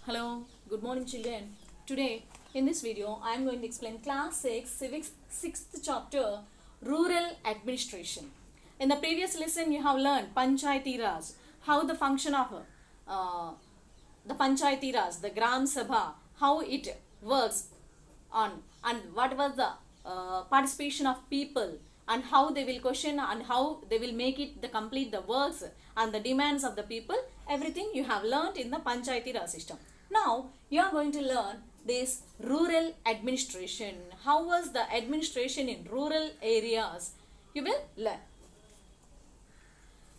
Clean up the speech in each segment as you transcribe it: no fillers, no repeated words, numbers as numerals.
Hello, good morning children. Today in this video I am going to explain class 6 civics 6th chapter rural administration. In the previous lesson you have learned Panchayati Raj, how the function of the Panchayati Raj, the Gram Sabha, how it works on and what was the participation of people and how they will question and how they will make it the complete the works and the demands of the people. Everything you have learnt in the Panchayati Raj system. Now you are going to learn this rural administration. How was the administration in rural areas? You will learn.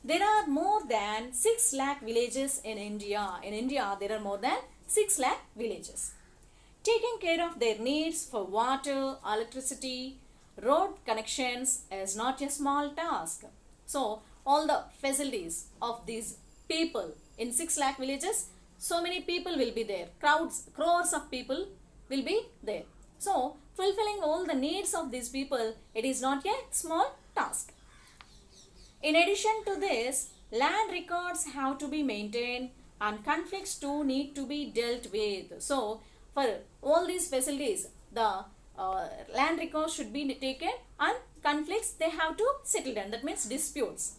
There are more than 6 lakh villages in India. In India there are more than 6 lakh villages. Taking care of their needs for water, electricity, road connections is not a small task. So all the facilities of these people in 6 lakh villages, so many people will be there. Crores of people will be there. So fulfilling all the needs of these people, it is not a small task. In addition to this, land records have to be maintained and conflicts too need to be dealt with. So for all these facilities, the land records should be taken and conflicts they have to settle down. That means disputes.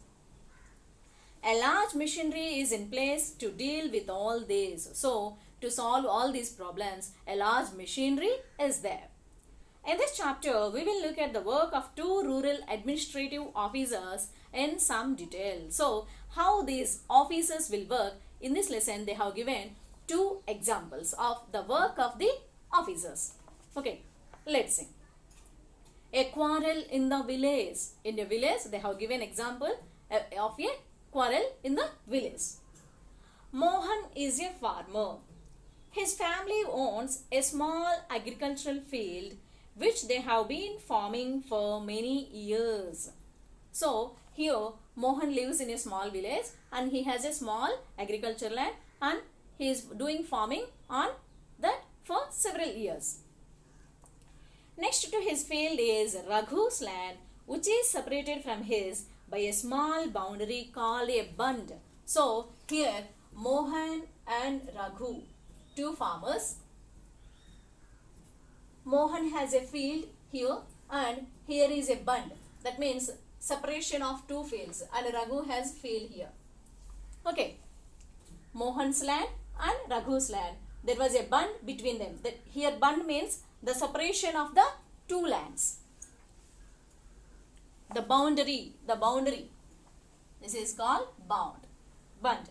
A large machinery is in place to deal with all this. So to solve all these problems, a large machinery is there. In this chapter, we will look at the work of 2 rural administrative officers in some detail. So how these officers will work, in this lesson they have given 2 examples of the work of the officers. Okay, let's see. A quarrel in the village. In the village, they have given example of a quarrel in the village. Mohan is a farmer. His family owns a small agricultural field which they have been farming for many years. So here Mohan lives in a small village and he has a small agricultural land and he is doing farming on that for several years. Next to his field is Raghu's land, which is separated from his by a small boundary called a bund. So here Mohan and Raghu, 2 farmers. Mohan has a field here and here is a bund. That means separation of 2 fields, and Raghu has field here. Okay. Mohan's land and Raghu's land. There was a bund between them. Here bund means the separation of the 2 lands. The boundary. This is called bund.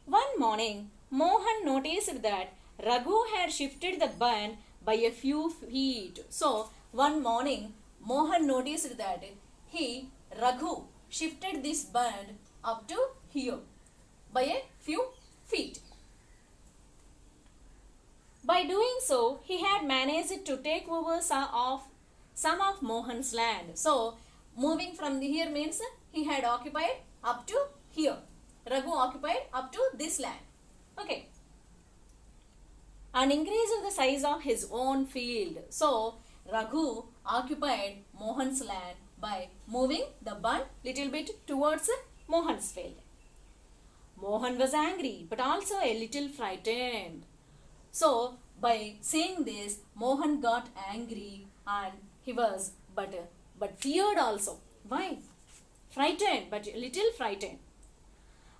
One morning, Mohan noticed that Raghu had shifted the bund by a few feet. So, one morning, Mohan noticed that Raghu shifted this bund up to here by a few feet. By doing so, he had managed to take over some of Mohan's land. So, moving from here means he had occupied up to here. Raghu occupied up to this land. Okay. And increased the size of his own field. So, Raghu occupied Mohan's land by moving the bund little bit towards Mohan's field. Mohan was angry but also a little frightened. So, by seeing this, Mohan got angry and he was but feared also. Why? Frightened, but a little frightened.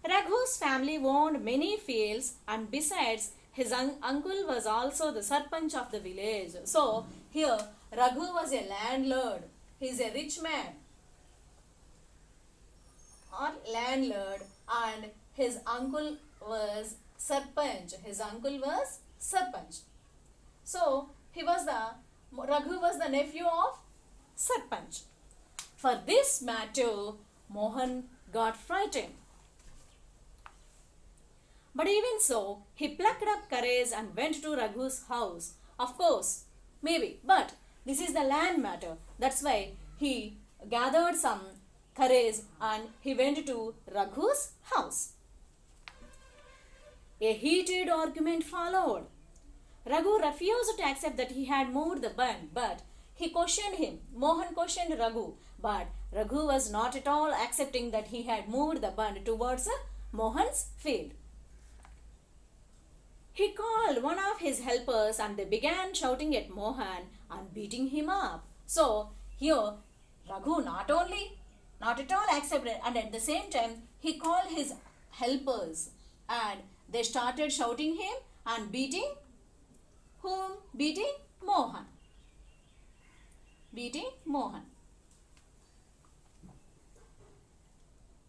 Raghu's family owned many fields and besides, his uncle was also the sarpanch of the village. So, here Raghu was a landlord. He is a rich man or landlord and his uncle was sarpanch. So, Raghu was the nephew of sarpanch. For this matter, Mohan got frightened. But even so, he plucked up courage and went to Raghu's house. Of course, maybe, but this is the land matter. That's why he gathered some courage and he went to Raghu's house. A heated argument followed. Raghu refused to accept that he had moved the bund, but he questioned him. Mohan questioned Raghu, but Raghu was not at all accepting that he had moved the bund towards Mohan's field. He called one of his helpers and they began shouting at Mohan and beating him up. So here Raghu not at all accepted, and at the same time he called his helpers and they started shouting him and beating whom? Beating Mohan. Beating Mohan.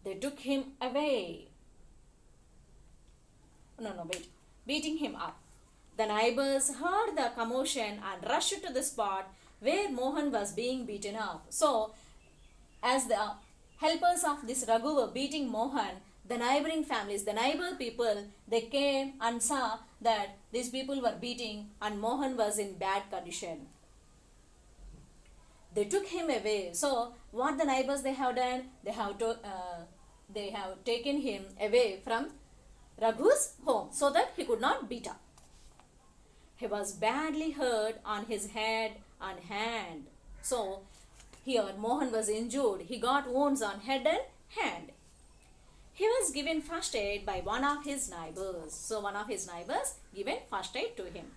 They took him away. Wait. Beating him up. The neighbors heard the commotion and rushed to the spot where Mohan was being beaten up. So, as the helpers of this Raghu were beating Mohan, the neighboring families, the neighbor people, they came and saw that these people were beating and Mohan was in bad condition. They took him away. So, what the neighbors they have done? They have taken him away from Raghu's home so that he could not beat up. He was badly hurt on his head and hand. So here Mohan was injured. He got wounds on head and hand. He was given first aid by one of his neighbors. So one of his neighbors given first aid to him.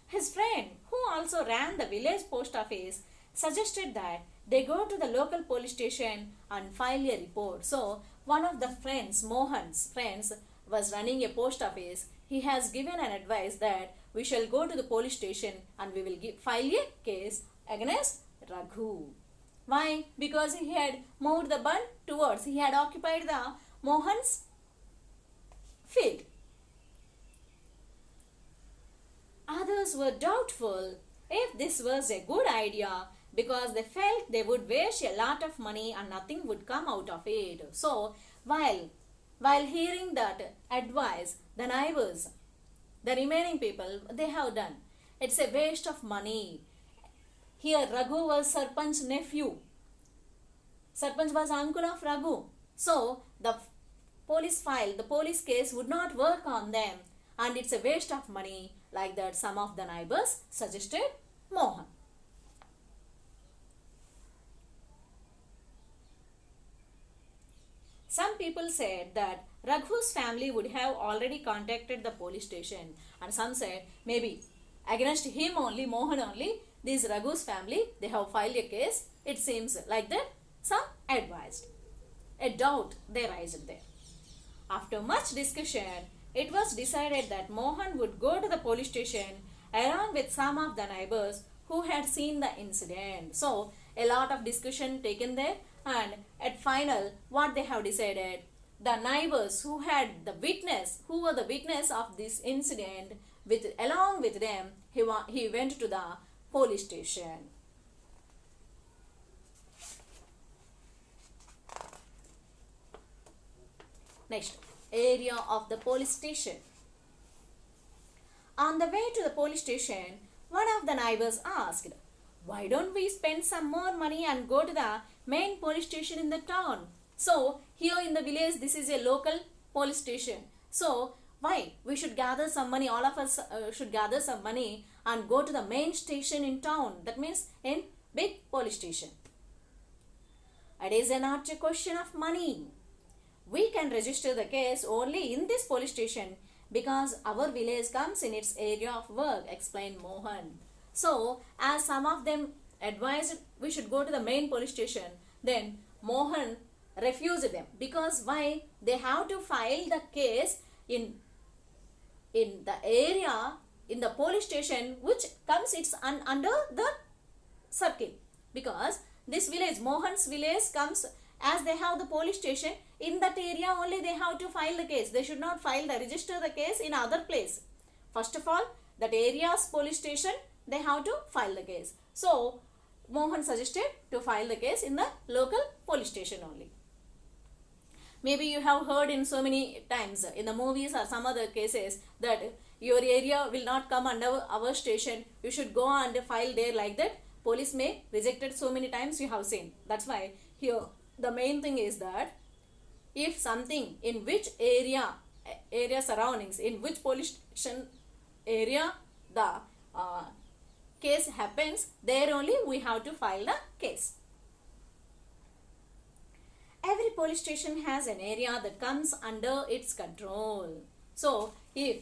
His friend, who also ran the village post office, suggested that they go to the local police station and file a report. So one of the friends, Mohan's friends, was running a post office. He has given an advice that we shall go to the police station and we will file a case against Raghu. Why? Because he had moved the bun towards, he had occupied the Mohan's field. Others were doubtful if this was a good idea because they felt they would waste a lot of money and nothing would come out of it. So, while hearing that advice, the neighbors, the remaining people, they have done. It's a waste of money. Here, Raghu was Sarpanch's nephew. Sarpanch was uncle of Raghu. So, the police case would not work on them and it's a waste of money. Like that, some of the neighbors suggested Mohan. Some people said that Raghu's family would have already contacted the police station, and some said maybe against him only, Mohan only, this Raghu's family, they have filed a case. It seems like that some advised. A doubt they raised there. After much discussion, it was decided that Mohan would go to the police station along with some of the neighbors who had seen the incident. So, a lot of discussion taken there, and at final what they have decided, the neighbors who were the witness of this incident, along with them he went to the police station. Next, area of the police station. On the way to the police station, one of the neighbors asked, why don't we spend some more money and go to the main police station in the town? So, here in the village, this is a local police station. So, why? We should gather some money, all of us should gather some money and go to the main station in town. That means in big police station. It is not a question of money. We can register the case only in this police station because our village comes in its area of work, explained Mohan. So, as some of them advised we should go to the main police station, then Mohan refused them. Because why? They have to file the case in the area, in the police station which comes under the circle. Because this village, Mohan's village, comes as they have the police station, in that area only they have to file the case. They should not register the case in other place. First of all, that area's police station, they have to file the case. So, Mohan suggested to file the case in the local police station only. Maybe you have heard in so many times in the movies or some other cases that your area will not come under our station. You should go and file there, like that. Police may reject it so many times you have seen. That's why here the main thing is that if something in which area surroundings, in which police station area the case happens, there only we have to file the case. Every police station has an area that comes under its control. So, if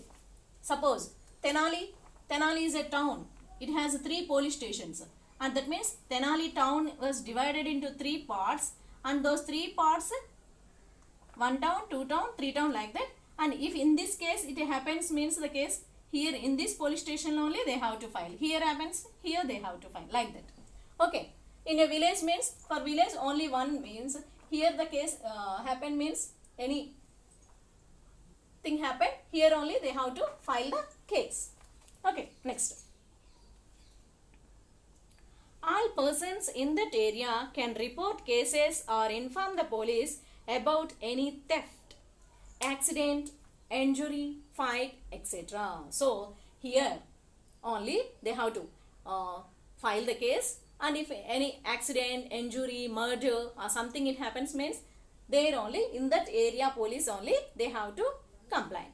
Suppose Tenali is a town. It has 3 police stations. And that means Tenali town was divided into 3 parts. And those 3 parts, 1 town, 2 town, 3 town, like that. And if in this case it happens, means the case here in this police station only they have to file. Here happens, here they have to file, like that. Okay. In a village means, for village only one means, here the case happen means any thing happen, here only they have to file the case. Okay, next. All persons in that area can report cases or inform the police about any theft, accident, injury, fight, etc. So, here only they have to file the case, and if any accident, injury, murder or something it happens means, there only in that area police only they have to comply.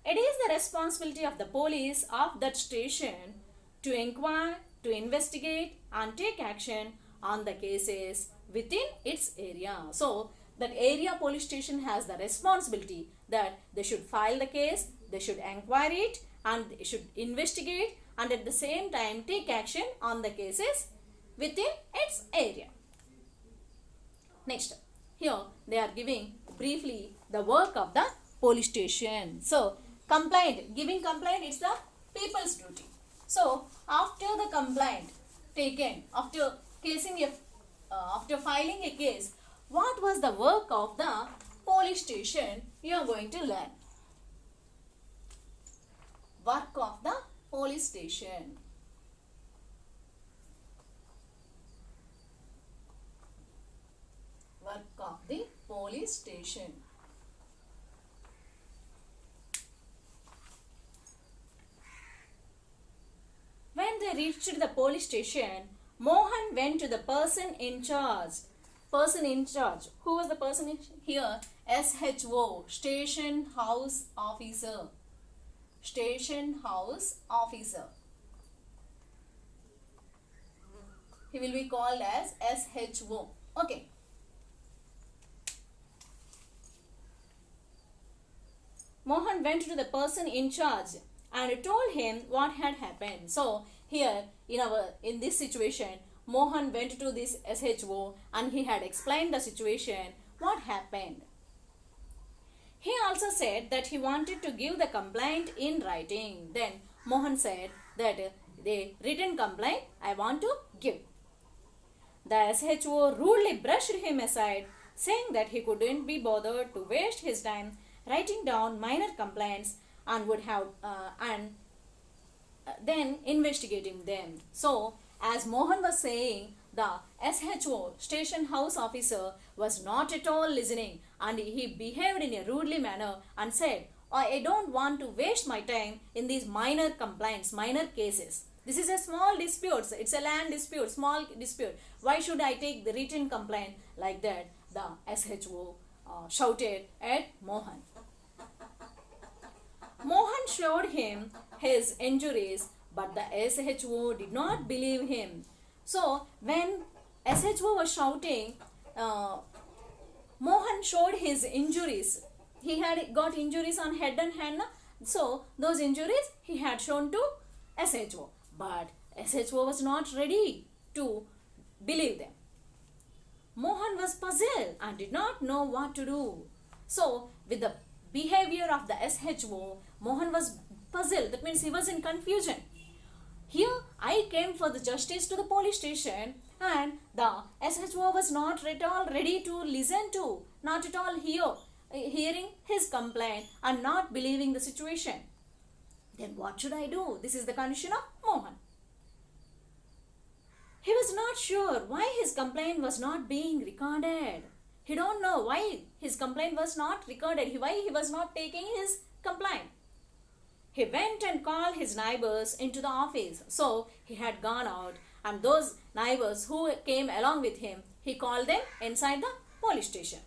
It is the responsibility of the police of that station to inquire, to investigate and take action on the cases within its area. So, that area police station has the responsibility that they should file the case, they should inquire it and they should investigate and at the same time take action on the cases within its area. Next, here they are giving briefly the work of the police station. So, giving complaint is the people's duty. So, after the complaint taken, after filing a case, what was the work of the police station? You are going to learn. Work of the police station. Work of the police station. When they reached the police station, Mohan went to the person in charge. Person in charge. Who was the person here? SHO, Station House Officer. Station House Officer. He will be called as SHO. Okay. Mohan went to the person in charge and told him what had happened. So, here in this situation, Mohan went to this SHO and he had explained the situation, what happened. He also said that he wanted to give the complaint in writing. Then Mohan said that the written complaint I want to give. The SHO rudely brushed him aside, saying that he couldn't be bothered to waste his time writing down minor complaints and would have then investigating them. So, as Mohan was saying, the SHO, Station House Officer, was not at all listening and he behaved in a rudely manner and said, I don't want to waste my time in these minor complaints, minor cases. This is a small dispute. It's a land dispute, small dispute. Why should I take the written complaint like that? The SHO shouted at Mohan. Mohan showed him his injuries, but the SHO did not believe him. So, when SHO was shouting, Mohan showed his injuries. He had got injuries on head and hand. So, those injuries he had shown to SHO. But SHO was not ready to believe them. Mohan was puzzled and did not know what to do. So, with the behavior of the SHO, Mohan was puzzled. That means he was in confusion. Here, I came for the justice to the police station and the SHO was not at all ready to listen to, not at all hearing his complaint and not believing the situation. Then what should I do? This is the condition of Mohan. He was not sure why his complaint was not being recorded. He don't know why his complaint was not recorded, why he was not taking his complaint. He went and called his neighbors into the office. So he had gone out and those neighbors who came along with him, he called them inside the police station.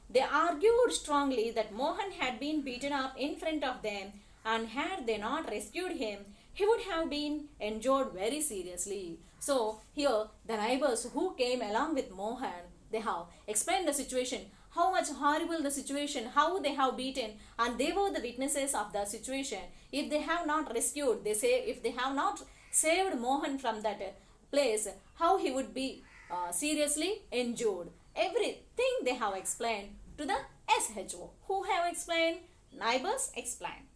They argued strongly that Mohan had been beaten up in front of them and had they not rescued him, he would have been injured very seriously. So here the neighbors who came along with Mohan, they have explained the situation, how much horrible the situation, how they have beaten, and they were the witnesses of the situation. If they have not rescued, they say, if they have not saved Mohan from that place, how he would be seriously injured. Everything they have explained to the SHO. Who have explained? Neighbors explained.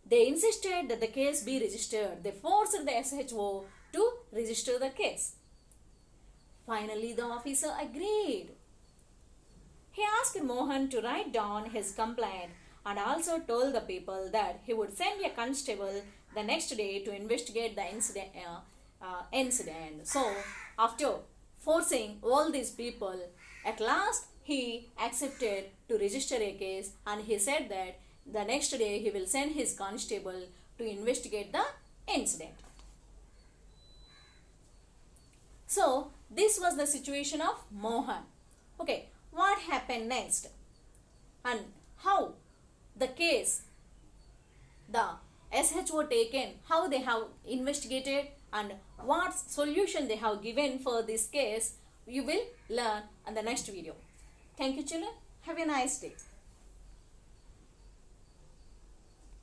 They insisted that the case be registered. They forced the SHO to register the case. Finally, the officer agreed. He asked Mohan to write down his complaint and also told the people that he would send a constable the next day to investigate the incident. So, after forcing all these people, at last he accepted to register a case, and he said that the next day he will send his constable to investigate the incident. So, this was the situation of Mohan. Okay, what happened next? And how the case, the SHO taken, how they have investigated, and what solution they have given for this case, you will learn in the next video. Thank you, children. Have a nice day.